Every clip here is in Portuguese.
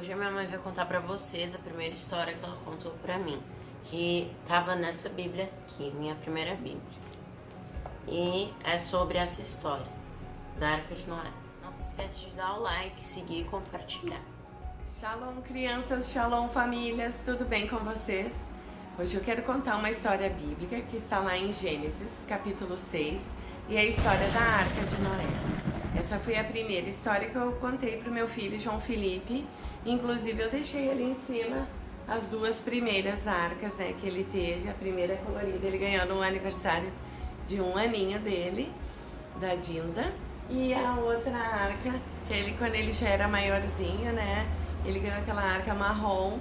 Hoje a minha mãe vai contar pra vocês a primeira história que ela contou pra mim, que tava nessa Bíblia aqui, minha primeira Bíblia. E é sobre essa história da Arca de Noé. Não se esquece de dar o like, seguir e compartilhar. Shalom, crianças, shalom, famílias, tudo bem com vocês? Hoje eu quero contar uma história bíblica que está lá em Gênesis, capítulo 6, e é a história da Arca de Noé. Essa foi a primeira história que eu contei para o meu filho João Felipe. Inclusive eu deixei ali em cima as duas primeiras arcas, né, que ele teve. A primeira colorida ele ganhou no aniversário de 1 aninho dele, da Dinda. E a outra arca, que ele, quando ele já era maiorzinho, né, ele ganhou aquela arca marrom.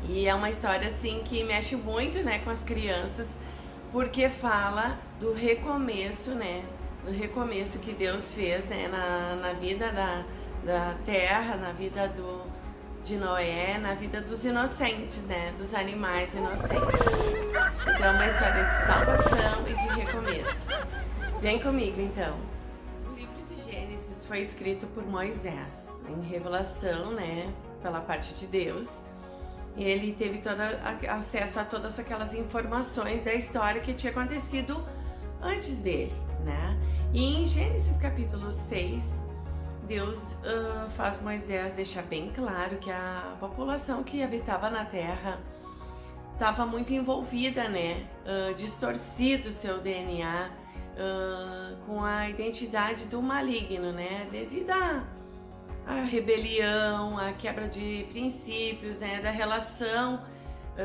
E é uma história assim que mexe muito, né, com as crianças, porque fala do recomeço, né, do recomeço que Deus fez, né, na vida da terra, na vida de Noé, na vida dos inocentes, né, dos animais inocentes. Então é uma história de salvação e de recomeço. Vem comigo então. O livro de Gênesis foi escrito por Moisés, em revelação, né, pela parte de Deus. E ele teve acesso a todas aquelas informações da história que tinha acontecido antes dele, né? E em Gênesis capítulo 6, Deus faz Moisés deixar bem claro que a população que habitava na terra estava muito envolvida, né? Distorcido o seu DNA com a identidade do maligno, né? Devido à rebelião, à quebra de princípios, né? Da relação,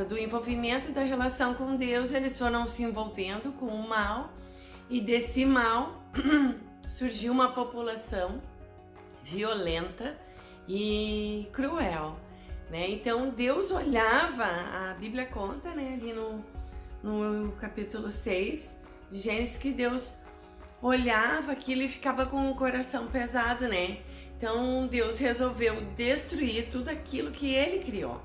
do envolvimento da relação com Deus, eles foram se envolvendo com o mal, e desse mal surgiu uma população violenta e cruel, né? Então Deus olhava, a Bíblia conta, né, ali no capítulo 6 de Gênesis, que Deus olhava aquilo e ficava com o coração pesado, né? Então Deus resolveu destruir tudo aquilo que ele criou.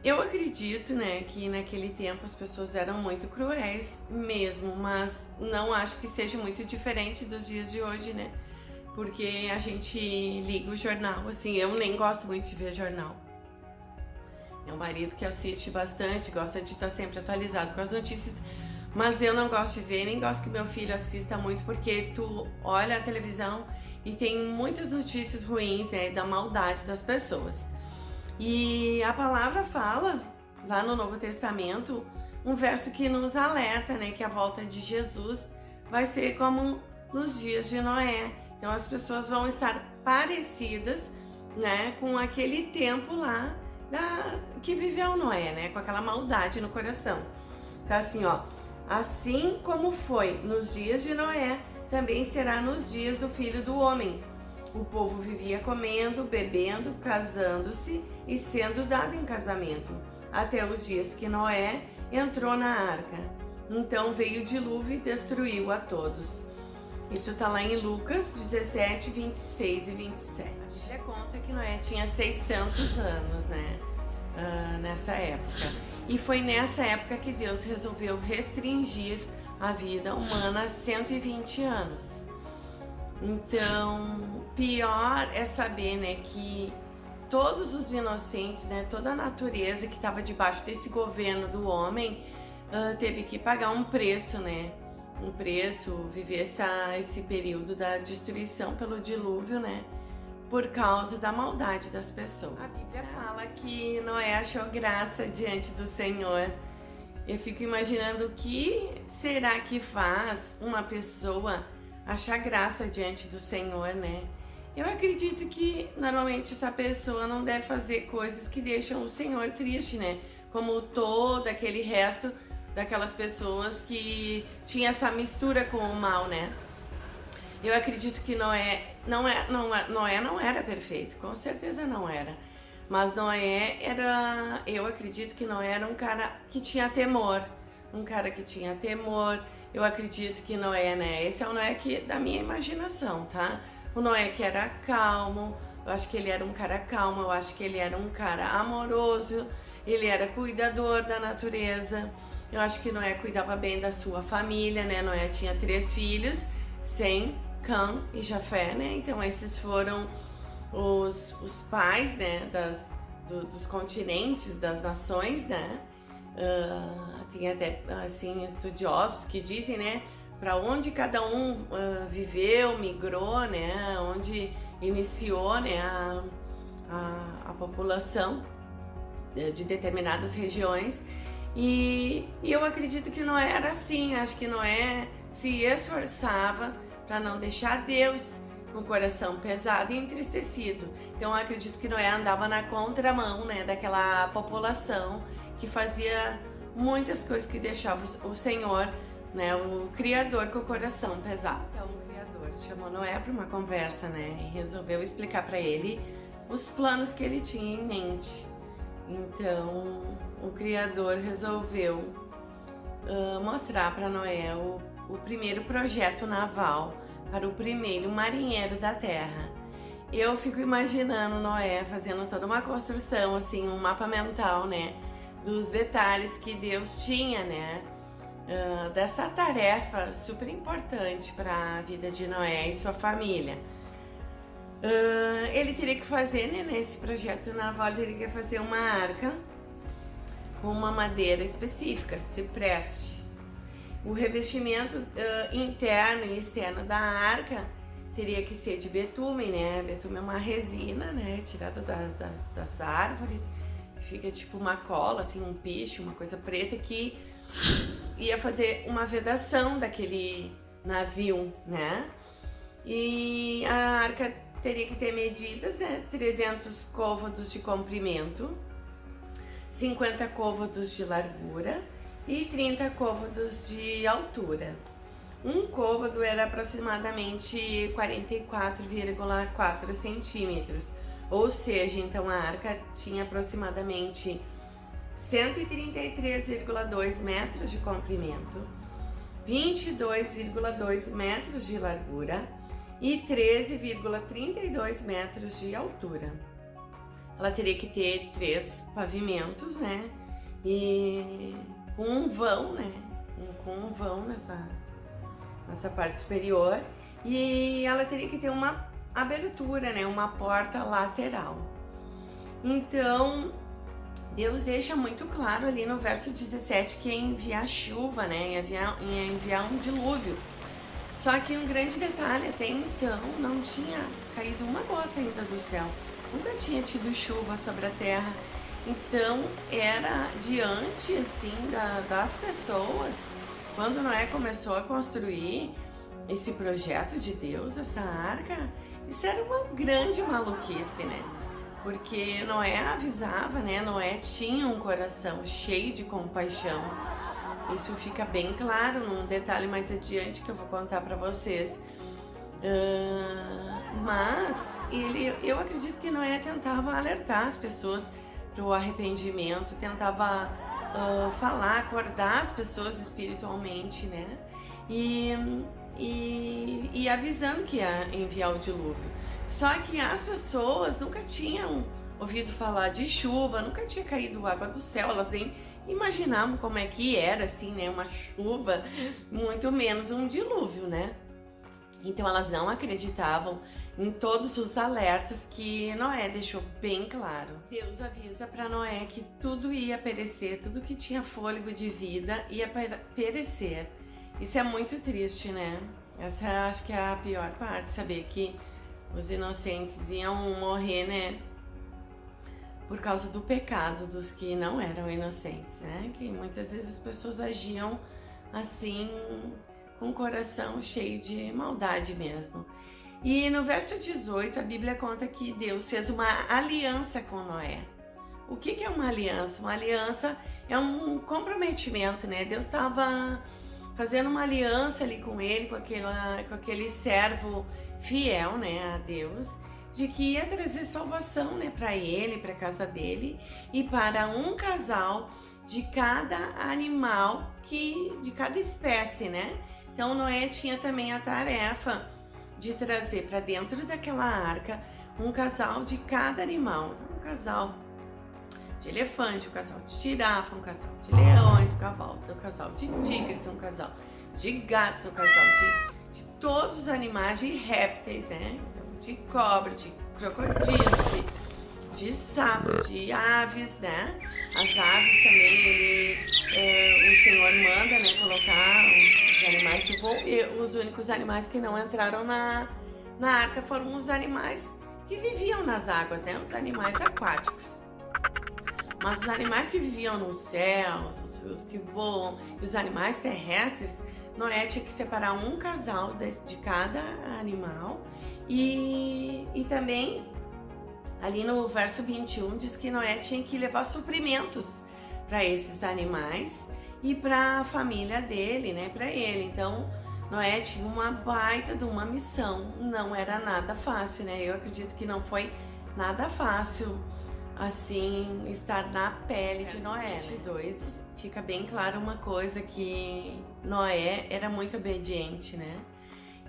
Eu acredito, né, que naquele tempo as pessoas eram muito cruéis mesmo, mas não acho que seja muito diferente dos dias de hoje, né? Porque a gente liga o jornal, assim, eu nem gosto muito de ver jornal. Meu marido que assiste bastante, gosta de estar sempre atualizado com as notícias, mas eu não gosto de ver, nem gosto que meu filho assista muito, porque tu olha a televisão e tem muitas notícias ruins, né, da maldade das pessoas. E a palavra fala, lá no Novo Testamento, um verso que nos alerta, né, que a volta de Jesus vai ser como nos dias de Noé. Então as pessoas vão estar parecidas, né, com aquele tempo lá que viveu Noé, né, com aquela maldade no coração. Tá assim, ó, assim como foi nos dias de Noé, também será nos dias do Filho do Homem. O povo vivia comendo, bebendo, casando-se e sendo dado em casamento, até os dias que Noé entrou na arca. Então veio o dilúvio e destruiu a todos. Isso está lá em Lucas 17, 26 e 27. A Bíblia conta que Noé tinha 600 anos, né, nessa época. E foi nessa época que Deus resolveu restringir a vida humana a 120 anos. Então, pior é saber, né, que todos os inocentes, né, toda a natureza que estava debaixo desse governo do homem teve que pagar um preço, né? Um preço, viver esse período da destruição pelo dilúvio, né? Por causa da maldade das pessoas. A Bíblia fala que Noé achou graça diante do Senhor. Eu fico imaginando o que será que faz uma pessoa achar graça diante do Senhor, né? Eu acredito que normalmente essa pessoa não deve fazer coisas que deixam o Senhor triste, né? Como todo aquele resto daquelas pessoas que tinha essa mistura com o mal, né? Eu acredito que Noé não era perfeito, com certeza não era. Mas Noé eu acredito que Noé era um cara que tinha temor, Eu acredito que Noé, né? Esse é o Noé da minha imaginação, tá? O Noé que era calmo, eu acho que ele era um cara calmo, eu acho que ele era um cara amoroso, ele era cuidador da natureza. Eu acho que Noé cuidava bem da sua família, né? Noé tinha 3 filhos, Sem, Cã e Jafé, né? Então esses foram os pais, né, dos continentes, das nações, né? Tem até assim estudiosos que dizem, né, para onde cada um viveu, migrou, né, onde iniciou, né, a população de determinadas regiões. E eu acredito que Noé era assim. Acho que Noé se esforçava para não deixar Deus com o coração pesado e entristecido. Então eu acredito que Noé andava na contramão, né, daquela população que fazia muitas coisas que deixavam o Senhor, né, o Criador, com o coração pesado. Então o Criador chamou Noé para uma conversa, né, e resolveu explicar para ele os planos que ele tinha em mente. Então o Criador resolveu mostrar para Noé o primeiro projeto naval para o primeiro marinheiro da Terra. Eu fico imaginando Noé fazendo toda uma construção, assim, um mapa mental, né, dos detalhes que Deus tinha, né, dessa tarefa super importante para a vida de Noé e sua família. Ele teria que fazer, né, nesse projeto naval, ele teria que fazer uma arca com uma madeira específica, cipreste. O revestimento interno e externo da arca teria que ser de betume, né? Betume é uma resina, né, tirada das árvores, fica tipo uma cola, assim, um piche, uma coisa preta que ia fazer uma vedação daquele navio, né? E a arca teria que ter medidas, né? 300 côvados de comprimento, 50 côvados de largura e 30 côvados de altura. Um côvado era aproximadamente 44,4 centímetros, ou seja, então a arca tinha aproximadamente 133,2 metros de comprimento, 22,2 metros de largura e 13,32 metros de altura. Ela teria que ter 3 pavimentos, né? E com um vão, né? Com um vão nessa parte superior. E ela teria que ter uma abertura, né? Uma porta lateral. Então, Deus deixa muito claro ali no verso 17 que ia enviar chuva, né? Ia enviar um dilúvio. Só que um grande detalhe, até então não tinha caído uma gota ainda do céu. Nunca tinha tido chuva sobre a terra. Então era diante assim das pessoas, quando Noé começou a construir esse projeto de Deus, essa arca, isso era uma grande maluquice, né? Porque Noé avisava, né? Noé tinha um coração cheio de compaixão. Isso fica bem claro num detalhe mais adiante que eu vou contar para vocês. Mas eu acredito que Noé tentava alertar as pessoas para o arrependimento, tentava falar, acordar as pessoas espiritualmente, né? E avisando que ia enviar o dilúvio. Só que as pessoas nunca tinham ouvido falar de chuva, nunca tinha caído água do céu, elas nem imaginavam como é que era, assim, né? Uma chuva, muito menos um dilúvio, né? Então elas não acreditavam em todos os alertas que Noé deixou bem claro. Deus avisa para Noé que tudo ia perecer, tudo que tinha fôlego de vida ia perecer. Isso é muito triste, né? Essa acho que é a pior parte, saber que os inocentes iam morrer, né? Por causa do pecado dos que não eram inocentes, né? Que muitas vezes as pessoas agiam assim, com o coração cheio de maldade mesmo. E no verso 18, a Bíblia conta que Deus fez uma aliança com Noé. O que é uma aliança? Uma aliança é um comprometimento, né? Deus estava fazendo uma aliança ali com ele, com aquele servo fiel, né, a Deus, de que ia trazer salvação, né, para ele, para a casa dele e para um casal de cada animal, de cada espécie, né? Então Noé tinha também a tarefa de trazer para dentro daquela arca um casal de cada animal. Então, um casal de elefante, um casal de girafa, um casal de leões, um casal de tigres, um casal de gatos, um casal de todos os animais, de répteis, né? Então, de cobra, de crocodilo, de sapo, de aves, né? As aves também, o Senhor manda, né, colocar os animais que voam. E os únicos animais que não entraram na arca foram os animais que viviam nas águas, né? Os animais aquáticos. Mas os animais que viviam nos céus, os que voam, e os animais terrestres, Noé tinha que separar um casal de cada animal. E também, ali no verso 21, diz que Noé tinha que levar suprimentos para esses animais e para a família dele, né? Para ele. Então, Noé tinha uma baita de uma missão. Não era nada fácil, né? Eu acredito que não foi nada fácil, assim, estar na pele de Noé. 22, fica bem claro uma coisa, que Noé era muito obediente, né?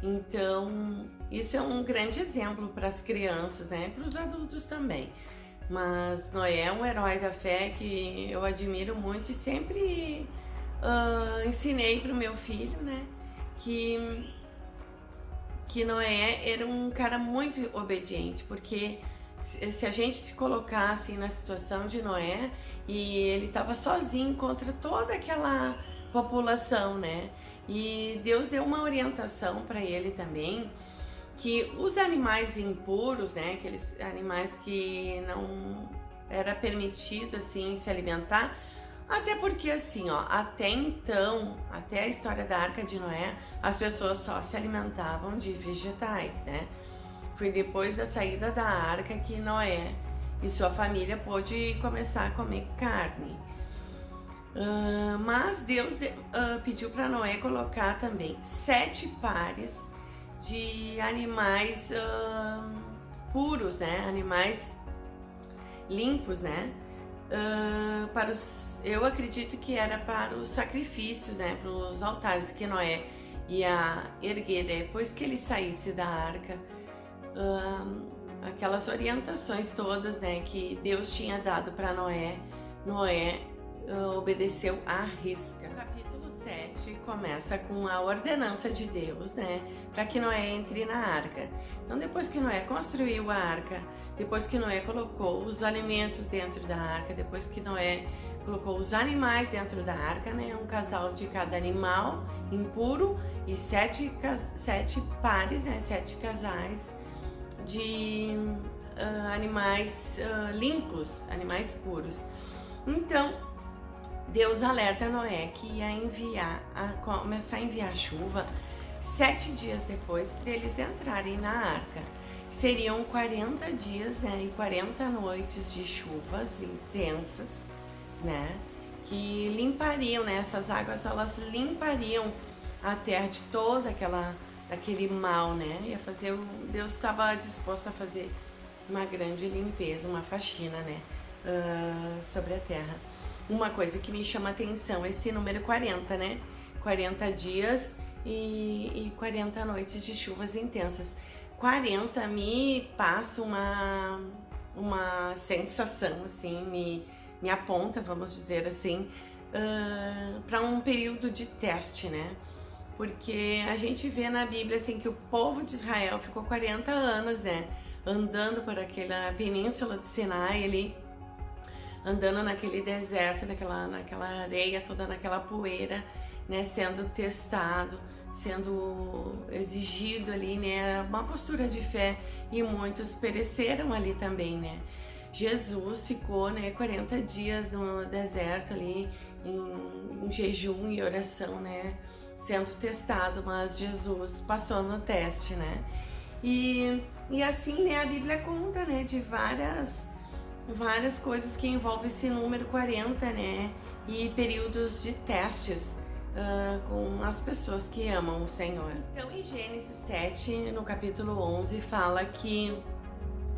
Então, isso é um grande exemplo para as crianças, né? Para os adultos também. Mas Noé é um herói da fé que eu admiro muito e sempre ensinei para o meu filho, né? Que Noé era um cara muito obediente, porque se a gente se colocar assim na situação de Noé, e ele estava sozinho contra toda aquela população, né? E Deus deu uma orientação para ele também, que os animais impuros, né, aqueles animais que não era permitido assim se alimentar, até porque assim, ó, até então, até a história da Arca de Noé, as pessoas só se alimentavam de vegetais, né? Foi depois da saída da arca que Noé e sua família pôde começar a comer carne. Mas Deus pediu para Noé colocar também 7 pares de animais puros, né? Animais limpos, né? Eu acredito que era para os sacrifícios, né? Para os altares que Noé ia erguer depois que ele saísse da arca. Aquelas orientações todas, né, que Deus tinha dado para Noé, obedeceu à risca. O capítulo 7 começa com a ordenança de Deus, né, para que Noé entre na arca. Então, depois que Noé construiu a arca, depois que Noé colocou os alimentos dentro da arca, depois que Noé colocou os animais dentro da arca, né, um casal de cada animal impuro e 7 pares, né, 7 casais de animais limpos, animais puros. Então, Deus alerta Noé que ia começar a enviar chuva 7 dias depois deles entrarem na arca. Seriam 40 dias, né, e 40 noites de chuvas intensas, né, que limpariam, né, essas águas, elas limpariam a terra de toda aquele mal, né? Deus estava disposto a fazer uma grande limpeza, uma faxina, né? Sobre a terra. Uma coisa que me chama a atenção é esse número 40, né? 40 dias e 40 noites de chuvas intensas. 40 me passa uma sensação, assim, me aponta, vamos dizer assim, para um período de teste, né? Porque a gente vê na Bíblia assim que o povo de Israel ficou 40 anos, né, andando por aquela península de Sinai ali, andando naquele deserto, naquela areia toda, naquela poeira, né, sendo testado, sendo exigido ali, né, uma postura de fé, e muitos pereceram ali também, né. Jesus ficou, né, 40 dias no deserto ali, em jejum e oração, né, sendo testado, mas Jesus passou no teste, né? E assim, né, a Bíblia conta, né, de várias coisas que envolvem esse número 40, né? E períodos de testes com as pessoas que amam o Senhor. Então, em Gênesis 7, no capítulo 11, fala que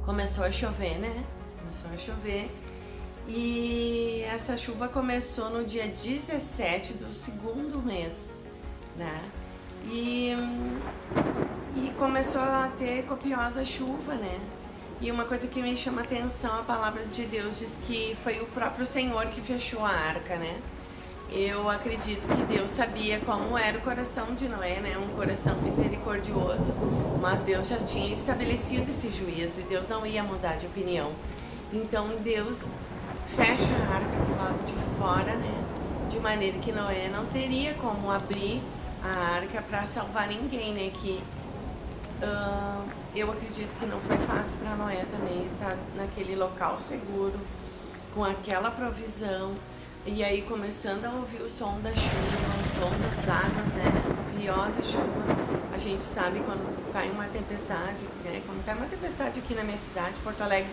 começou a chover, né? Começou a chover. E essa chuva começou no dia 17 do 2º mês, né? E começou a ter copiosa chuva, né? E uma coisa que me chama a atenção, a palavra de Deus diz que foi o próprio Senhor que fechou a arca, né? eu acredito que Deus sabia como era o coração de Noé, né? Um coração misericordioso, mas Deus já tinha estabelecido esse juízo e Deus não ia mudar de opinião. Então Deus fecha a arca do lado de fora, né? De maneira que Noé não teria como abrir a arca para salvar ninguém, né? Que eu acredito que não foi fácil para Noé também estar naquele local seguro, com aquela provisão. E aí começando a ouvir o som da chuva, o som das águas, né? A copiosa chuva. A gente sabe quando cai uma tempestade, né? Quando cai uma tempestade aqui na minha cidade, Porto Alegre,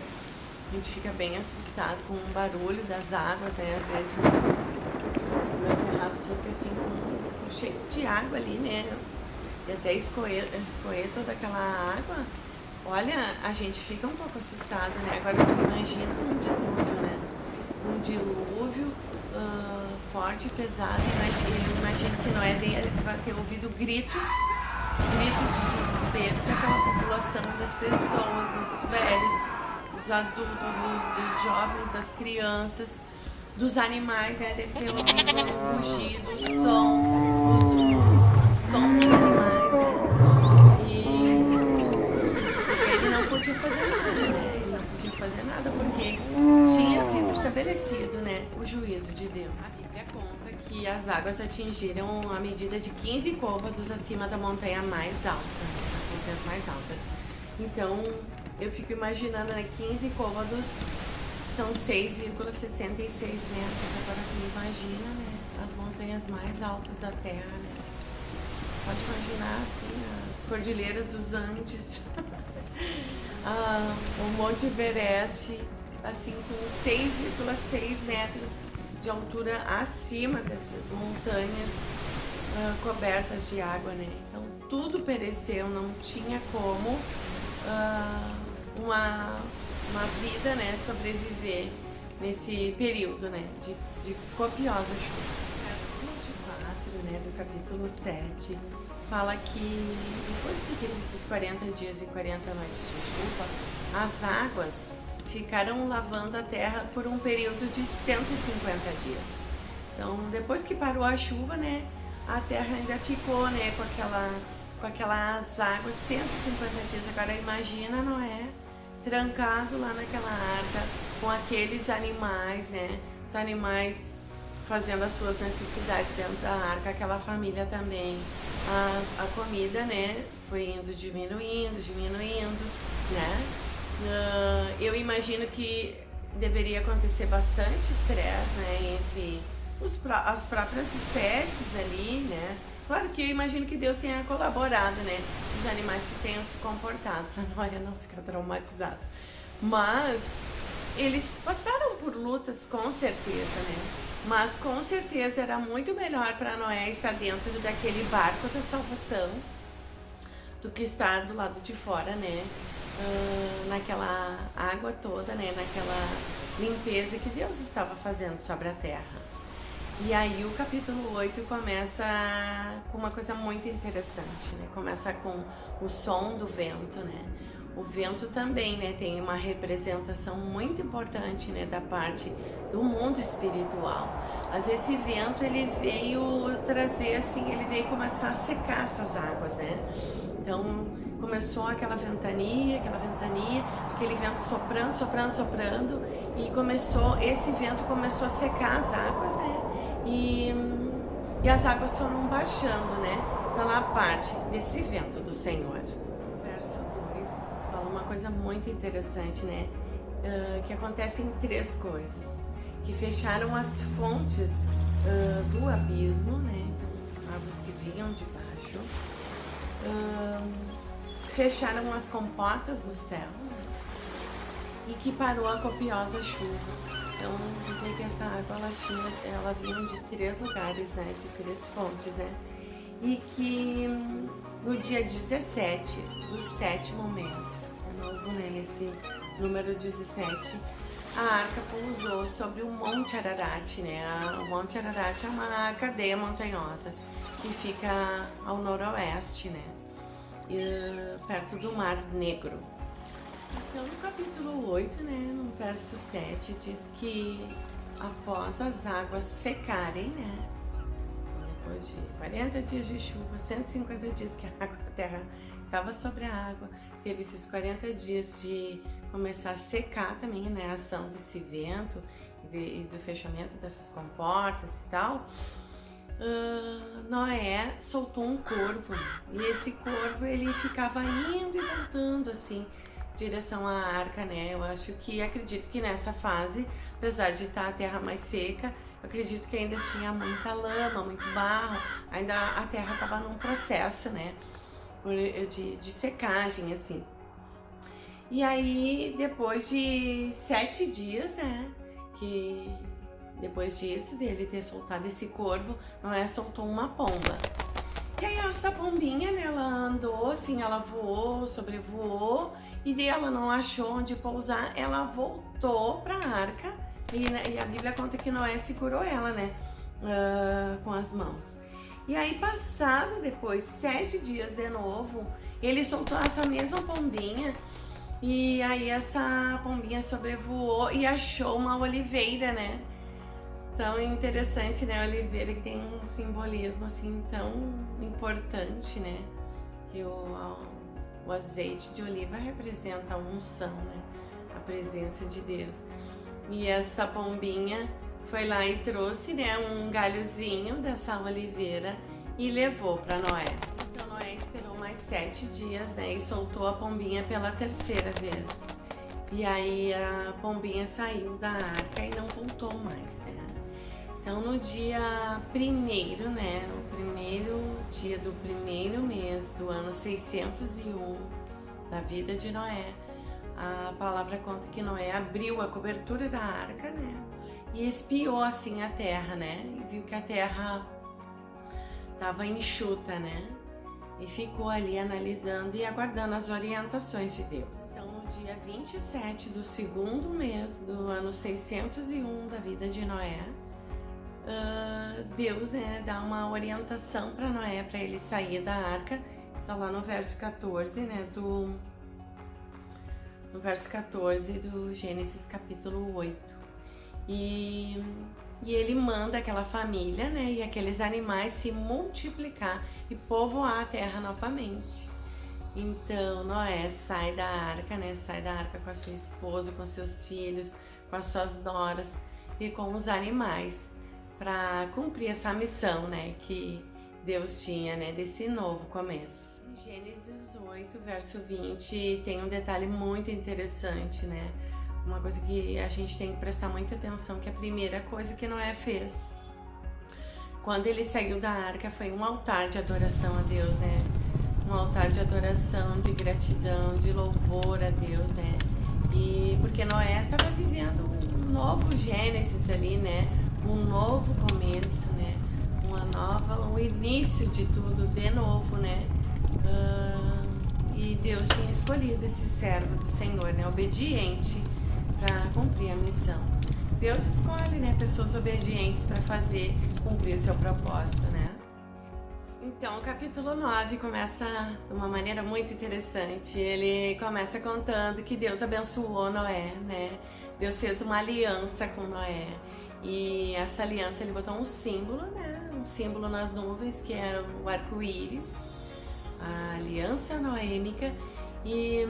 a gente fica bem assustado com o barulho das águas, né? Às vezes o meu terraço fica assim, cheio de água ali, né? E até escoer toda aquela água. Olha, a gente fica um pouco assustado, né? Agora tu imagina um dilúvio, né? Um dilúvio forte e pesado. Eu imagino que Noé vai ter ouvido gritos de desespero daquela população, das pessoas, dos velhos, dos adultos, dos jovens, das crianças, dos animais, né? Deve ter ouvido o rugido, o som dos animais, né? E ele não podia fazer nada, né? Ele não podia fazer nada porque tinha sido estabelecido, né? O juízo de Deus. A Bíblia conta que as águas atingiram a medida de 15 côvados acima da montanha mais alta, as montanhas mais altas. Então, eu fico imaginando, né? 15 côvados são 6,66 metros. Agora tu imagina, né? As montanhas mais altas da Terra, né? Pode imaginar, assim, as cordilheiras dos Andes, o Monte Everest, assim, com 6,6 metros de altura acima dessas montanhas cobertas de água, né? Então, tudo pereceu, não tinha como uma vida, né, sobreviver nesse período, né, de copiosa chuva. Verso 24, né, do capítulo 7, fala que depois que teve esses 40 dias e 40 noites de chuva, as águas ficaram lavando a terra por um período de 150 dias. Então, depois que parou a chuva, né, a terra ainda ficou, né, com aquelas águas 150 dias. Agora imagina Noé trancado lá naquela arca com aqueles animais, né, os animais fazendo as suas necessidades dentro da arca, aquela família também. A comida, né, foi indo diminuindo, né. Eu imagino que deveria acontecer bastante estresse, né, entre as próprias espécies ali, né. Claro que eu imagino que Deus tenha colaborado, né, os animais tenham se comportado, para Noé não ficar traumatizado. Mas eles passaram por lutas, com certeza, né. Mas com certeza era muito melhor para Noé estar dentro daquele barco da salvação do que estar do lado de fora, né, naquela água toda, né, naquela limpeza que Deus estava fazendo sobre a terra. E aí o capítulo 8 começa com uma coisa muito interessante, né? Começa com o som do vento, né? O vento também, né, tem uma representação muito importante, né, da parte do mundo espiritual. Mas esse vento, ele veio trazer, assim, ele veio começar a secar essas águas, né? Então, começou aquela ventania, aquele vento soprando, e esse vento começou a secar as águas, né? E as águas foram baixando, né, pela parte desse vento do Senhor. Verso 2 fala uma coisa muito interessante, né, que acontecem 3 coisas. Que fecharam as fontes do abismo, né, então, águas que vinham de baixo. Fecharam as comportas do céu, né, e que parou a copiosa chuva. Então, vê que essa água ela vinha de 3 lugares, né, de 3 fontes, né, e que no dia 17 do 7º mês, de novo, né, nesse número 17, a arca pousou sobre o Monte Ararat, né, o Monte Ararat é uma cadeia montanhosa que fica ao noroeste, né, perto do Mar Negro. Então, no capítulo 8, né, no verso 7, diz que após as águas secarem, né, depois de 40 dias de chuva, 150 dias que a terra estava sobre a água, teve esses 40 dias de começar a secar também, né, a ação desse vento e do fechamento dessas comportas e tal. Noé soltou um corvo, e esse corvo ele ficava indo e voltando assim em direção à arca, né? Eu acredito que nessa fase, apesar de estar a terra mais seca, eu acredito que ainda tinha muita lama, muito barro, ainda a terra estava num processo, né, de secagem assim. E aí depois de 7 dias, né, que depois disso, dele ter soltado esse corvo, Noé soltou uma pomba. E aí essa pombinha, né, ela andou assim, ela voou, sobrevoou, e daí ela não achou onde pousar, ela voltou para a arca, e a Bíblia conta que Noé segurou ela, né, com as mãos. E aí passado depois 7 dias de novo, ele soltou essa mesma pombinha, e aí essa pombinha sobrevoou e achou uma oliveira, né? Tão interessante, né? A oliveira que tem um simbolismo assim tão importante, né? Que o azeite de oliva representa a unção, né? A presença de Deus. E essa pombinha foi lá e trouxe, né, um galhozinho dessa oliveira e levou para Noé. Então Noé esperou mais 7 dias, né? E soltou a pombinha pela 3ª vez. E aí a pombinha saiu da arca e não voltou mais, né? Então no dia 1º, né, o primeiro dia do primeiro mês do ano 601 da vida de Noé, a palavra conta que Noé abriu a cobertura da arca, né, e espiou assim a terra, né, e viu que a terra estava enxuta, né, e ficou ali analisando e aguardando as orientações de Deus. Então no dia 27 do 2º mês do ano 601 da vida de Noé, Deus, né, dá uma orientação para Noé para ele sair da arca. Está lá no verso 14, né, no verso 14 do Gênesis capítulo 8. E ele manda aquela família, né, e aqueles animais se multiplicar e povoar a terra novamente. Então Noé sai da arca, né, com a sua esposa, com seus filhos, com as suas noras e com os animais, para cumprir essa missão, né, que Deus tinha, né, desse novo começo. Em Gênesis 8, verso 20, tem um detalhe muito interessante, né, uma coisa que a gente tem que prestar muita atenção, que a primeira coisa que Noé fez quando ele saiu da arca foi um altar de adoração a Deus, né, um altar de adoração, de gratidão, de louvor a Deus, né, e porque Noé estava vivendo um novo Gênesis ali, né, um novo começo, né? O início de tudo de novo, né? E Deus tinha escolhido esse servo do Senhor, né? Obediente para cumprir a missão. Deus escolhe, né? Pessoas obedientes para cumprir o seu propósito, né? Então, o capítulo 9 começa de uma maneira muito interessante. Ele começa contando que Deus abençoou Noé, né? Deus fez uma aliança com Noé. E essa aliança ele botou um símbolo, né? Um símbolo nas nuvens, que era o arco-íris, a aliança noêmica. E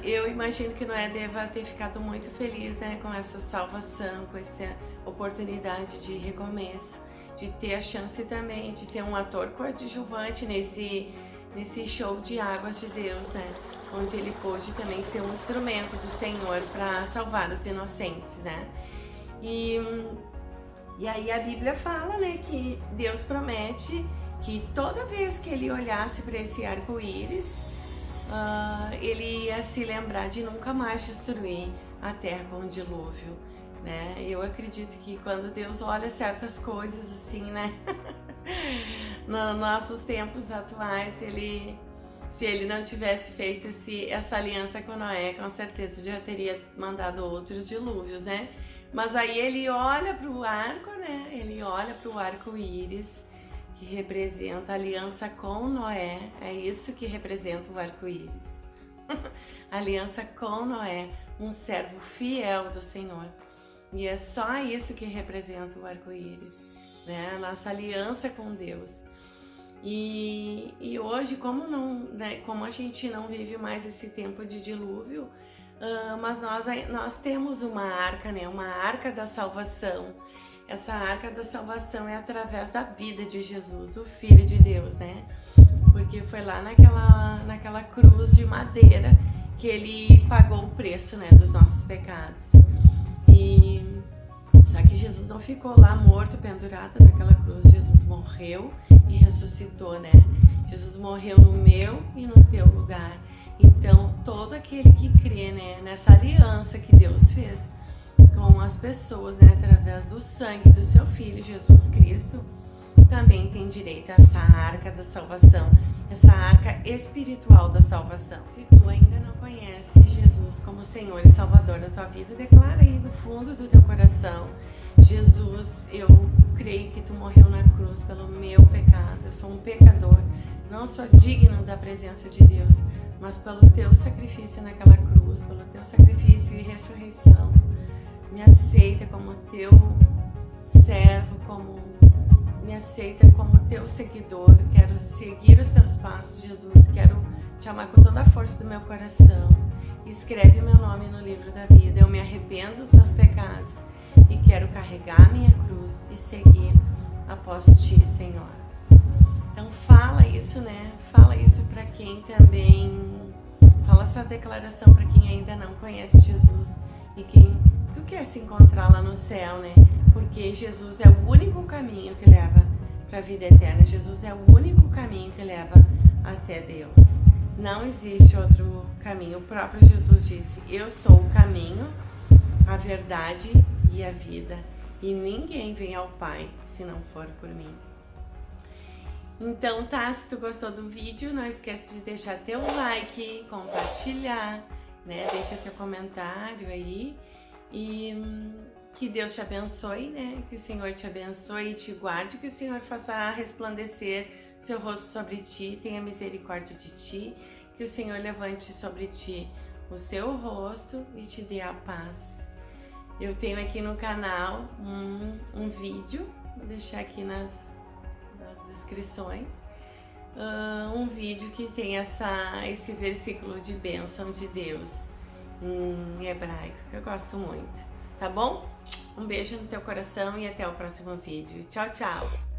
eu imagino que Noé deva ter ficado muito feliz, né, com essa salvação, com essa oportunidade de recomeço, de ter a chance também de ser um ator coadjuvante nesse show de águas de Deus, né? Onde ele pôde também ser um instrumento do Senhor para salvar os inocentes, né? E aí a Bíblia fala, né, que Deus promete que toda vez que ele olhasse para esse arco-íris, ele ia se lembrar de nunca mais destruir a terra com um dilúvio, né? Eu acredito que quando Deus olha certas coisas assim, né, nos nossos tempos atuais, se ele não tivesse feito essa aliança com Noé, com certeza já teria mandado outros dilúvios, né? Mas aí ele olha para o arco, né? Ele olha para o arco-íris, que representa a aliança com Noé. É isso que representa o arco-íris. Aliança com Noé, um servo fiel do Senhor. E é só isso que representa o arco-íris. né? A nossa aliança com Deus. E hoje, como como a gente não vive mais esse tempo de dilúvio, mas nós temos uma arca, né? Uma arca da salvação. Essa arca da salvação é através da vida de Jesus, o Filho de Deus, né? Porque foi lá naquela cruz de madeira que ele pagou o preço, né, dos nossos pecados. Só que Jesus não ficou lá morto, pendurado naquela cruz. Jesus morreu e ressuscitou, né? Jesus morreu no meu e no teu lugar. Então, todo aquele que crê, né, nessa aliança que Deus fez com as pessoas, né, através do sangue do seu Filho, Jesus Cristo, também tem direito a essa arca da salvação, essa arca espiritual da salvação. Se tu ainda não conhece Jesus como Senhor e Salvador da tua vida, declara aí do fundo do teu coração: Jesus, eu creio que tu morreu na cruz pelo meu pecado, eu sou um pecador, não sou digno da presença de Deus, mas pelo teu sacrifício naquela cruz, pelo teu sacrifício e ressurreição, me aceita como teu servo, me aceita como teu seguidor. Quero seguir os teus passos, Jesus. Quero te amar com toda a força do meu coração. Escreve meu nome no livro da vida. Eu me arrependo dos meus pecados e quero carregar a minha cruz e seguir após ti, Senhor. Então fala isso, né? Fala isso para quem também... Fala essa declaração para quem ainda não conhece Jesus e quem tu quer se encontrar lá no céu, né? Porque Jesus é o único caminho que leva para a vida eterna. Jesus é o único caminho que leva até Deus. Não existe outro caminho. O próprio Jesus disse: eu sou o caminho, a verdade e a vida. E ninguém vem ao Pai se não for por mim. Então tá, se tu gostou do vídeo, não esquece de deixar teu like, compartilhar, né? Deixa teu comentário aí. E que Deus te abençoe, né? Que o Senhor te abençoe e te guarde, que o Senhor faça resplandecer seu rosto sobre ti, tenha misericórdia de ti, que o Senhor levante sobre ti o seu rosto e te dê a paz. Eu tenho aqui no canal um vídeo, vou deixar aqui nas descrições, um vídeo que tem esse versículo de bênção de Deus em hebraico, que eu gosto muito, tá bom? Um beijo no teu coração e até o próximo vídeo. Tchau, tchau!